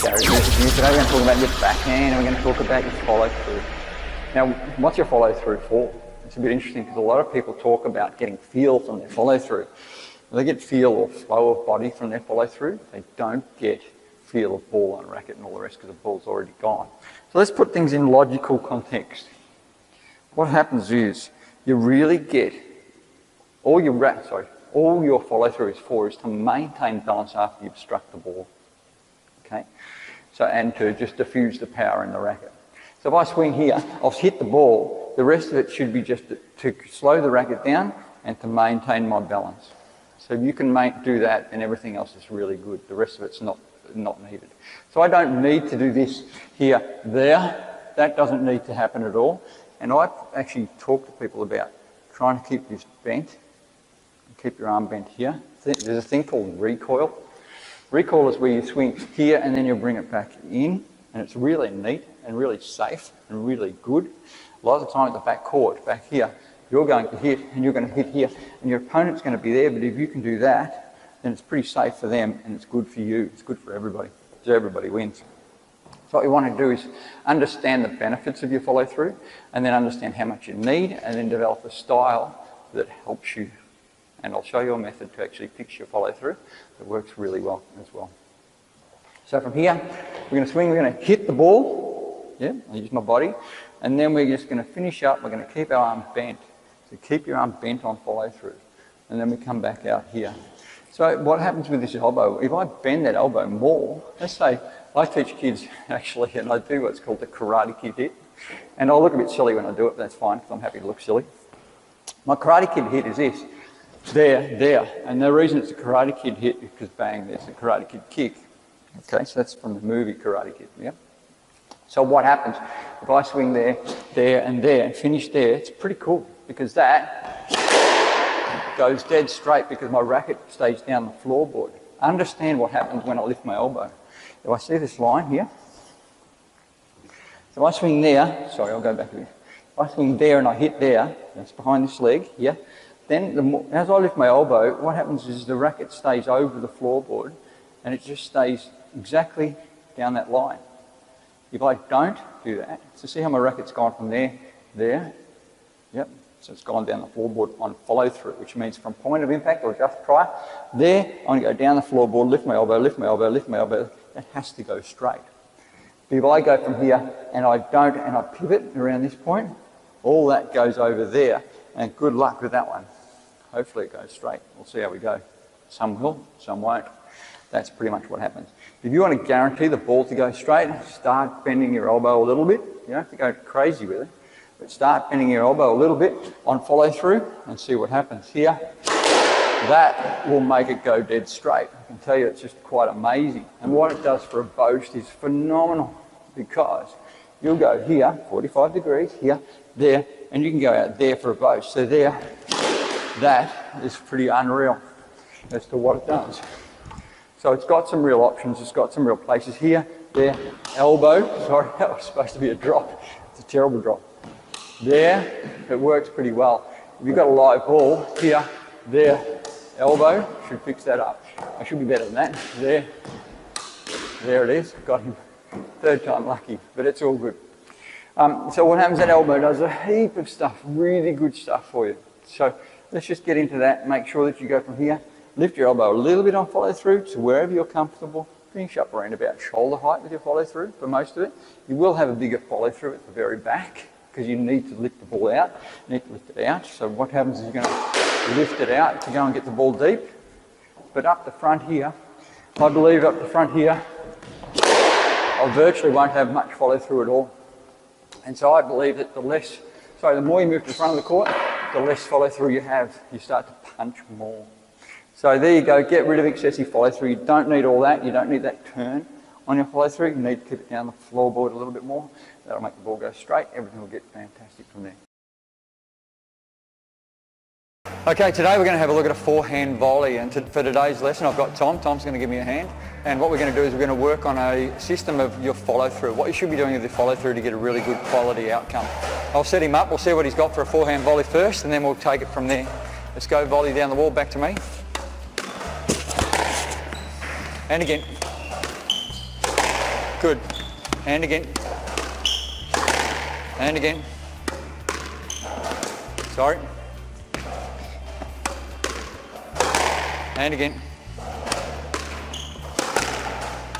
Gary's with you. Today we're going to talk about your backhand and we're going to talk about your follow through. Now, what's your follow through for? It's a bit interesting because a lot of people talk about getting feel from their follow through. They get feel or flow of body from their follow through. They don't get feel of ball on racket and all the rest because the ball's already gone. So let's put things in logical context. What happens is you really get all your follow through is to maintain balance after you've struck the ball. Okay? So, and to just diffuse the power in the racket. So if I swing here, I'll hit the ball. The rest of it should be just to slow the racket down and to maintain my balance. So if you can do that, then everything else is really good. The rest of it's not needed. So I don't need to do this here, there. That doesn't need to happen at all. And I actually talk to people about trying to keep this bent. Keep your arm bent here. There's a thing called recoil. Recoil is where you swing here and then you'll bring it back in. And it's really neat and really safe and really good. A lot of the time at the back court, back here, you're going to hit and you're going to hit here and your opponent's going to be there. But if you can do that, then it's pretty safe for them and it's good for you. It's good for everybody. So everybody wins. So what you want to do is understand the benefits of your follow through and then understand how much you need and then develop a style that helps you. And I'll show you a method to actually fix your follow through that works really well as well. So from here, we're going to swing, we're going to hit the ball. Yeah, I'll use my body. And then we're just going to finish up, we're going to keep our arm bent. So keep your arm bent on follow through. And then we come back out here. So what happens with this elbow, if I bend that elbow more, let's say I teach kids actually, and I do what's called the Karate Kid hit. And I'll look a bit silly when I do it, but that's fine because I'm happy to look silly. My Karate Kid hit is this. There. And the reason it's a Karate Kid hit is because bang, there's a Karate Kid kick. Okay, so that's from the movie Karate Kid, yeah? So what happens if I swing there, and finish there, it's pretty cool because that goes dead straight because my racket stays down the floorboard. Understand what happens when I lift my elbow. If I see this line here, so if I swing there, sorry, I'll go back a bit. If I swing there and I hit there, that's behind this leg, yeah? Then as I lift my elbow, what happens is the racket stays over the floorboard and it just stays exactly down that line. If I don't do that, so see how my racket's gone from there, yep, so it's gone down the floorboard on follow through, which means from point of impact or just prior, there, I'm going to go down the floorboard, lift my elbow, lift my elbow, lift my elbow, that has to go straight. But if I go from here and I don't, and I pivot around this point, all that goes over there, and good luck with that one. Hopefully it goes straight. We'll see how we go. Some will, some won't. That's pretty much what happens. If you want to guarantee the ball to go straight, start bending your elbow a little bit. You don't have to go crazy with it, but start bending your elbow a little bit on follow through and see what happens here. That will make it go dead straight. I can tell you it's just quite amazing. And what it does for a boast is phenomenal because you'll go here, 45 degrees, here, there, and you can go out there for a boast. So there, that is pretty unreal as to what it does. So it's got some real options, it's got some real places here, there, elbow, sorry, that was supposed to be a drop, it's a terrible drop. There, it works pretty well. If you've got a live ball, here, there, elbow, should fix that up. I should be better than that, there it is, got him, third time lucky, but it's all good. So what happens, that elbow does a heap of stuff, really good stuff for you. So let's just get into that, make sure that you go from here, lift your elbow a little bit on follow through to wherever you're comfortable. Finish up around about shoulder height with your follow through for most of it. You will have a bigger follow through at the very back because you need to lift the ball out. You need to lift it out. So what happens is you're going to lift it out to go and get the ball deep. But up the front here, I believe up the front here, I virtually won't have much follow through at all. And so I believe that the more you move to the front of the court, the less follow through you have. You start to punch more. So there you go, get rid of excessive follow through. You don't need all that, you don't need that turn on your follow through. You need to keep it down the floorboard a little bit more. That'll make the ball go straight, everything will get fantastic from there. Okay, today we're going to have a look at a forehand volley, and for today's lesson I've got Tom. Tom's going to give me a hand, and what we're going to do is we're going to work on a system of your follow through, what you should be doing with your follow through to get a really good quality outcome. I'll set him up, we'll see what he's got for a forehand volley first, and then we'll take it from there. Let's go volley down the wall, back to me. And again. Good. And again. And again. Sorry. And again.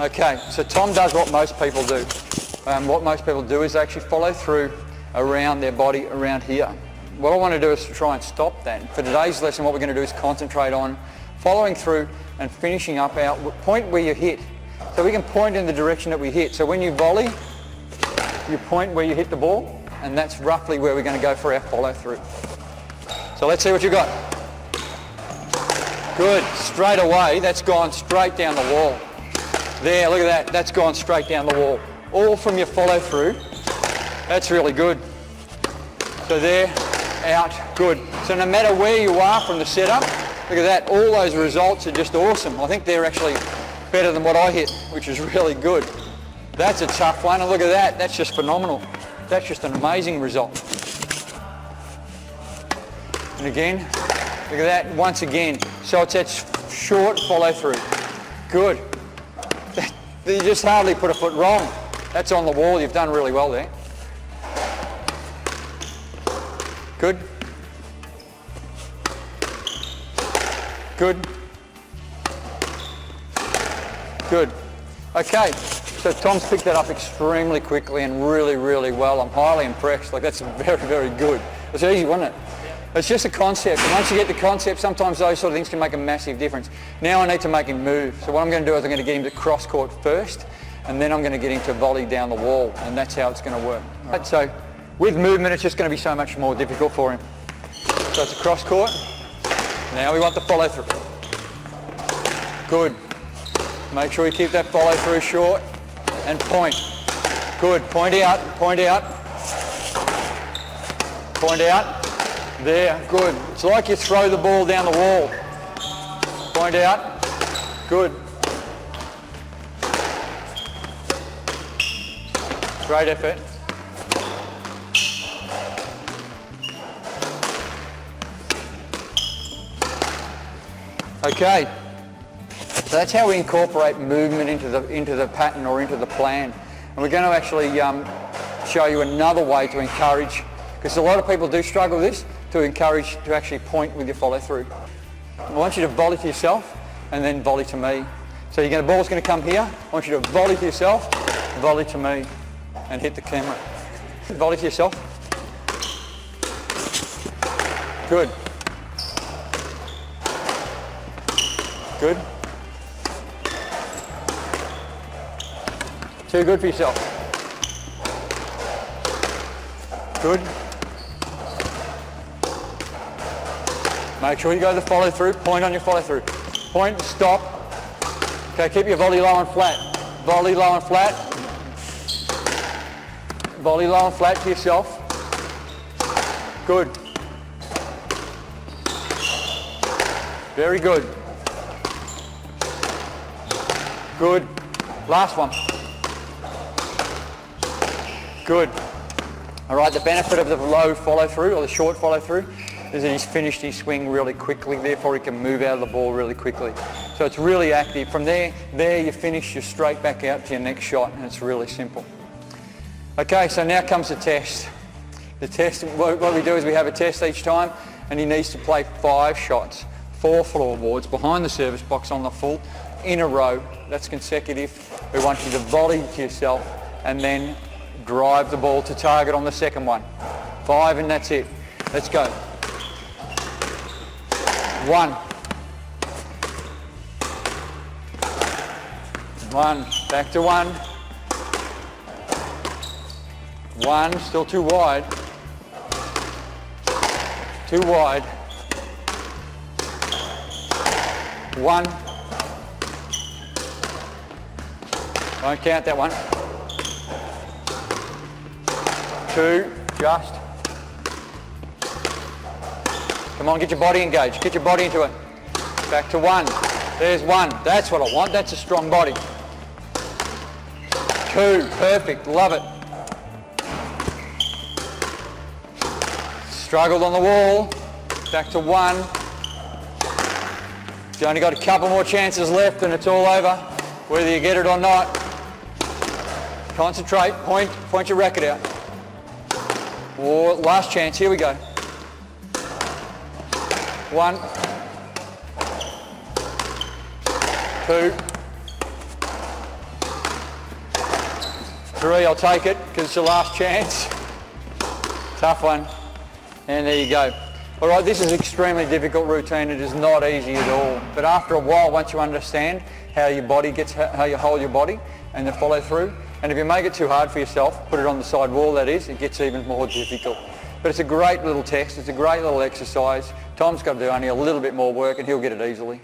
Okay, so Tom does what most people do. What most people do is actually follow through around their body, around here. What I want to do is try and stop that. For today's lesson, what we're going to do is concentrate on following through and finishing up our point where you hit. So we can point in the direction that we hit. So when you volley, you point where you hit the ball, and that's roughly where we're going to go for our follow through. So let's see what you got. Good, straight away, that's gone straight down the wall. There, look at that, that's gone straight down the wall. All from your follow through. That's really good. So there, out, good. So no matter where you are from the setup, look at that, all those results are just awesome. I think they're actually better than what I hit, which is really good. That's a tough one, and look at that, that's just phenomenal. That's just an amazing result. And again, look at that, once again. So it's that short follow through. Good. You just hardly put a foot wrong. That's on the wall, you've done really well there. Good. Good. Good. Okay, so Tom's picked that up extremely quickly and really, really well. I'm highly impressed. Like, that's very, very good. It's easy, wasn't it? It's just a concept, and once you get the concept, sometimes those sort of things can make a massive difference. Now I need to make him move. So what I'm going to do is I'm going to get him to cross court first, and then I'm going to get him to volley down the wall, and that's how it's going to work. Right, so with movement, it's just going to be so much more difficult for him. So it's a cross court. Now we want the follow through. Good. Make sure you keep that follow through short, and point. Good. Point out, point out. Point out. There, good. It's like you throw the ball down the wall. Point out. Good. Great effort. Okay. So that's how we incorporate movement into the pattern or into the plan. And we're going to actually show you another way to encourage, because a lot of people do struggle with this, to encourage to actually point with your follow through. I want you to volley to yourself and then volley to me. So the ball's going to come here. I want you to volley to yourself, volley to me, and hit the camera. Volley to yourself. Good. Good. Too good for yourself. Good. Make sure you go to the follow through, point on your follow through. Point, stop. Okay, keep your volley low and flat. Volley low and flat. Volley low and flat to yourself. Good. Very good. Good. Last one. Good. All right, the benefit of the low follow through or the short follow through is that he's finished his swing really quickly, therefore he can move out of the ball really quickly. So it's really active. From there you finish, you're straight back out to your next shot, and it's really simple. Okay, so now comes the test. The test, what we do is we have a test each time, and he needs to play 5 shots, 4 floorboards behind the service box on the full, in a row. That's consecutive. We want you to volley to yourself and then drive the ball to target on the second one. 5 and that's it. Let's go. 1. 1. Back to 1. 1. Still too wide. Too wide. 1. Won't count that one. 2. Just. Come on, get your body engaged. Get your body into it. Back to 1. There's 1. That's what I want. That's a strong body. 2. Perfect. Love it. Struggled on the wall. Back to 1. You've only got a couple more chances left and it's all over, whether you get it or not. Concentrate, point your racket out. Oh, last chance, here we go. 1, 2, 3, I'll take it because it's your last chance. Tough one. And there you go. All right, this is an extremely difficult routine. It is not easy at all. But after a while, once you understand how your body gets, how you hold your body and the follow through, and if you make it too hard for yourself, put it on the side wall, that is, it gets even more difficult. But it's a great little test. It's a great little exercise. Tom's got to do only a little bit more work and he'll get it easily.